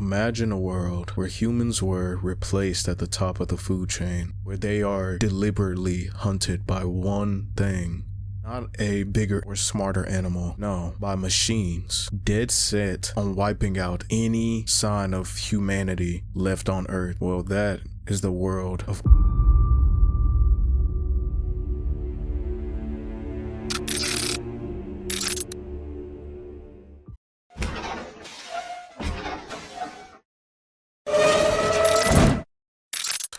Imagine a world where humans were replaced at the top of the food chain, where they are deliberately hunted by one thing. Not a bigger or smarter animal, no, by machines, dead set on wiping out any sign of humanity left on Earth. Well, that is the world of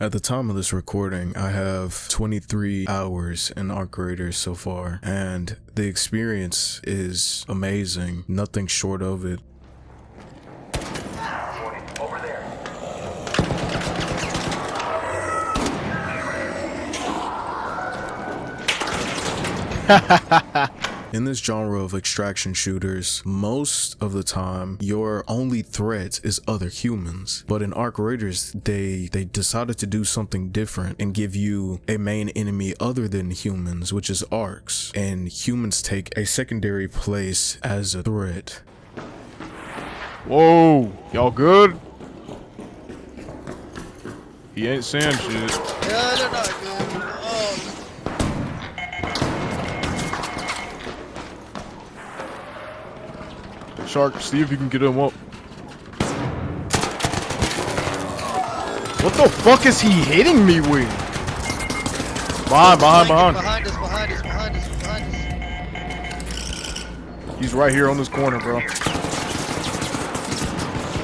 At the time of this recording, I have 23 hours in Arc Raiders so far, and the experience is amazing, nothing short of it. Over there. In this genre of extraction shooters, most of the time, your only threat is other humans. But in Arc Raiders, they decided to do something different and give you a main enemy other than humans, which is Arcs. And humans take a secondary place as a threat. Whoa, y'all good? He ain't saying shit. Yeah, they're not good. Shark, see if you can get him up. What the fuck is he hitting me with? Behind us. He's right here on this corner, bro.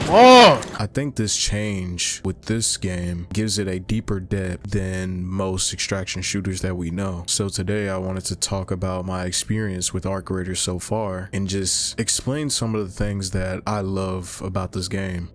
Fuck! I think this change with this game gives it a deeper depth than most extraction shooters that we know. So today I wanted to talk about my experience with Arc Raiders so far and just explain some of the things that I love about this game.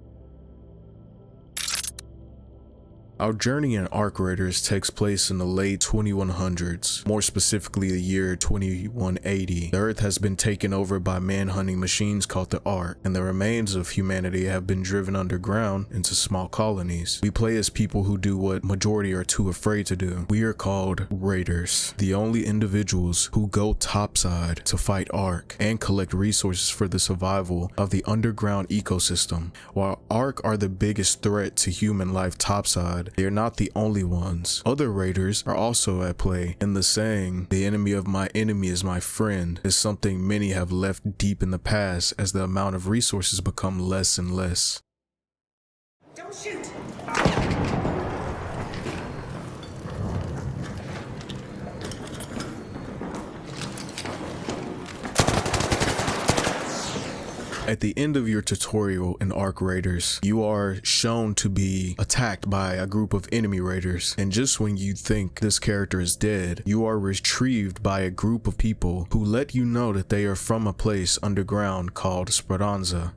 Our journey in Arc Raiders takes place in the late 2100s, more specifically the year 2180. The Earth has been taken over by man-hunting machines called the Ark, and the remains of humanity have been driven underground into small colonies. We play as people who do what majority are too afraid to do. We are called Raiders, the only individuals who go topside to fight Ark and collect resources for the survival of the underground ecosystem. While Ark are the biggest threat to human life topside, they are not the only ones. Other raiders are also at play, and the saying, "the enemy of my enemy is my friend," is something many have left deep in the past as the amount of resources become less and less. Don't shoot! At the end of your tutorial in Arc Raiders, you are shown to be attacked by a group of enemy raiders, and just when you think this character is dead, you are retrieved by a group of people who let you know that they are from a place underground called Speranza.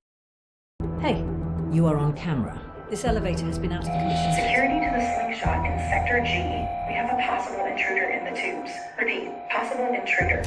Hey, you are on camera. This elevator has been out of commission. Security to the slingshot in Sector G. We have a possible intruder in the tubes. Repeat, possible intruder.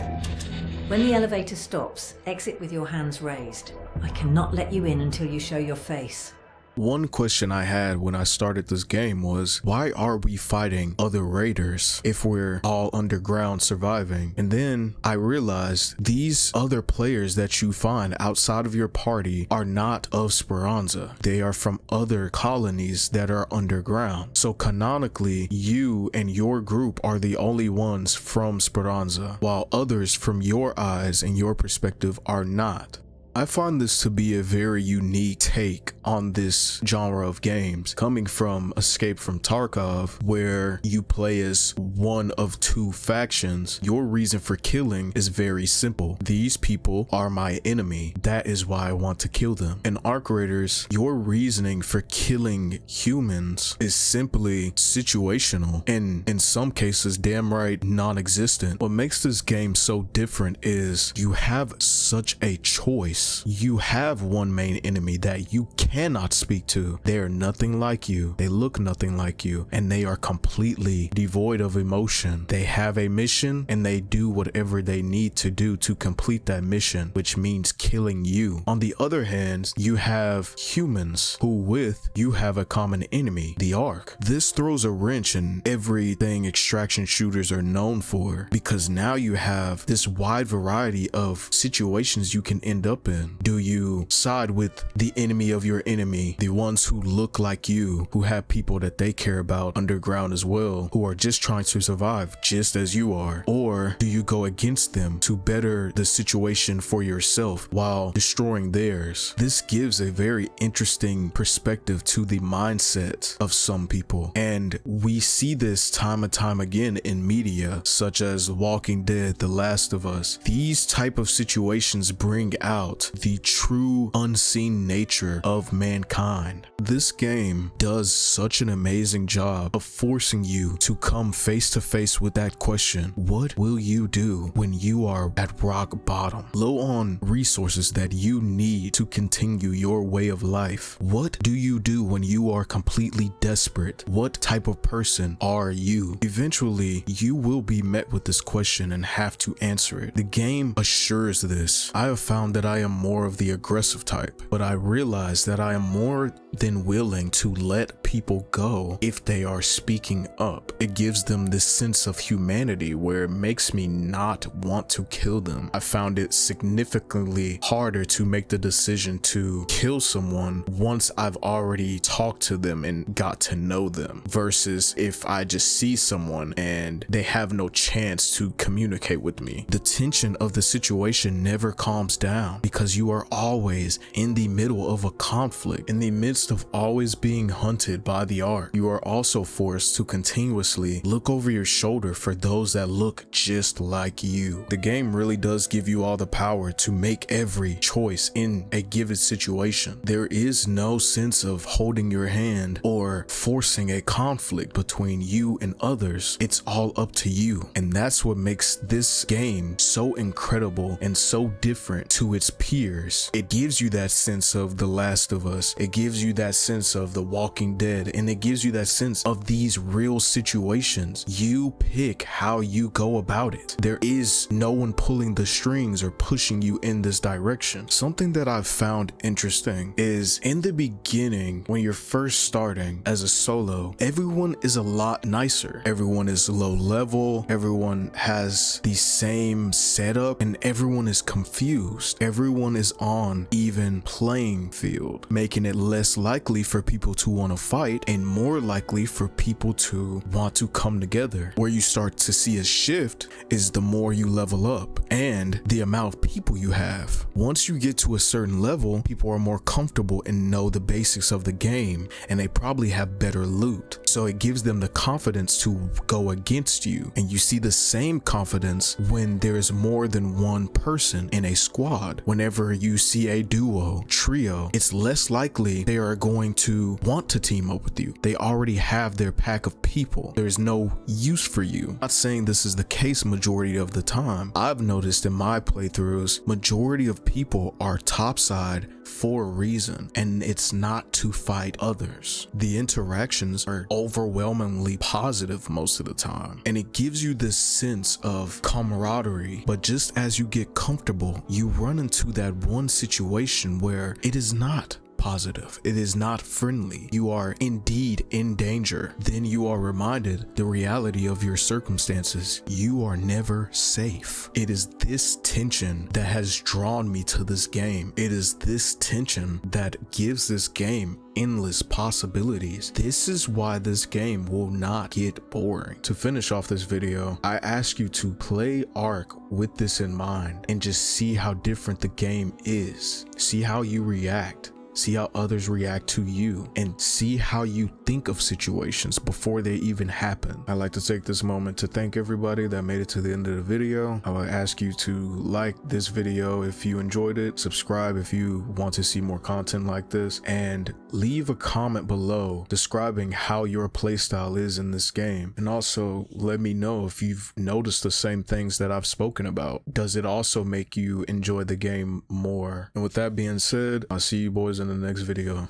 When the elevator stops, exit with your hands raised. I cannot let you in until you show your face. One question I had when I started this game was, why are we fighting other raiders if we're all underground surviving? And then I realized these other players that you find outside of your party are not of Speranza. They are from other colonies that are underground. So canonically, you and your group are the only ones from Speranza, while others from your eyes and your perspective are not. I find this to be a very unique take on this genre of games, coming from Escape from Tarkov, where you play as one of two factions. Your reason for killing is very simple. These people are my enemy. That is why I want to kill them. In Arc Raiders, your reasoning for killing humans is simply situational, and in some cases, damn right non-existent. What makes this game so different is you have such a choice. You have one main enemy that you cannot speak to. They are nothing like you. They look nothing like you, and they are completely devoid of emotion. They have a mission and they do whatever they need to do to complete that mission, which means killing you. On the other hand, you have humans who with you have a common enemy, the Ark. This throws a wrench in everything extraction shooters are known for, because now you have this wide variety of situations you can end up in. in? Do you side with the enemy of your enemy, the ones who look like you, who have people that they care about underground as well, who are just trying to survive just as you are? Or do you go against them to better the situation for yourself while destroying theirs? This gives a very interesting perspective to the mindset of some people, and we see this time and time again in media such as Walking Dead, The Last of Us. These type of situations bring out the true unseen nature of mankind. This game does such an amazing job of forcing you to come face to face with that question: what will you do when you are at rock bottom, low on resources that you need to continue your way of life? What do you do when you are completely desperate? What type of person are you? Eventually, you will be met with this question and have to answer it. The game assures this. I have found that I am more of the aggressive type, but I realize that I am more than willing to let people go if they are speaking up. It gives them this sense of humanity where it makes me not want to kill them. I found it significantly harder to make the decision to kill someone once I've already talked to them and got to know them, versus if I just see someone and they have no chance to communicate with me. The tension of the situation never calms down because you are always in the middle of a conflict. In the midst of always being hunted by the Ark, you are also forced to continuously look over your shoulder for those that look just like you. The game really does give you all the power to make every choice in a given situation. There is no sense of holding your hand or forcing a conflict between you and others. It's all up to you, and that's what makes this game so incredible and so different to its peers. It gives you that sense of The Last of Us. It gives you that sense of The Walking Dead, and it gives you that sense of these real situations. You pick how you go about it. There is no one pulling the strings or pushing you in this direction. Something that I've found interesting is in the beginning, when you're first starting as a solo, everyone is a lot nicer. Everyone is low level, everyone has the same setup, and everyone is confused. Everyone is on even playing field, making it less likely for people to want to fight and more likely for people to want to come together. Where you start to see a shift is the more you level up and the amount of people you have. Once you get to a certain level, people are more comfortable and know the basics of the game, and they probably have better loot. So it gives them the confidence to go against you. And you see the same confidence when there's more than one person in a squad. Whenever you see a duo, trio, it's less likely they are going to want to team up with you. They already have their pack of people. There's no use for you. I'm not saying this is the case majority of the time. I've noticed in my playthroughs, majority of people are topside for a reason, and it's not to fight others. The interactions are overwhelmingly positive most of the time, and it gives you this sense of camaraderie. But just as you get comfortable, you run into that one situation where it is not positive, it is not friendly, you are indeed in danger. Then you are reminded the reality of your circumstances. You are never safe. It is this tension that has drawn me to this game. It is this tension that gives this game endless possibilities. This is why this game will not get boring. To finish off this video, I ask you to play Ark with this in mind and just see how different the game is. See how you react. See how others react to you, and see how you think of situations before they even happen. I'd like to take this moment to thank everybody that made it to the end of the video. I would ask you to like this video if you enjoyed it, subscribe if you want to see more content like this, and leave a comment below describing how your playstyle is in this game. And also let me know if you've noticed the same things that I've spoken about. Does it also make you enjoy the game more? And with that being said, I'll see you boys in the next video.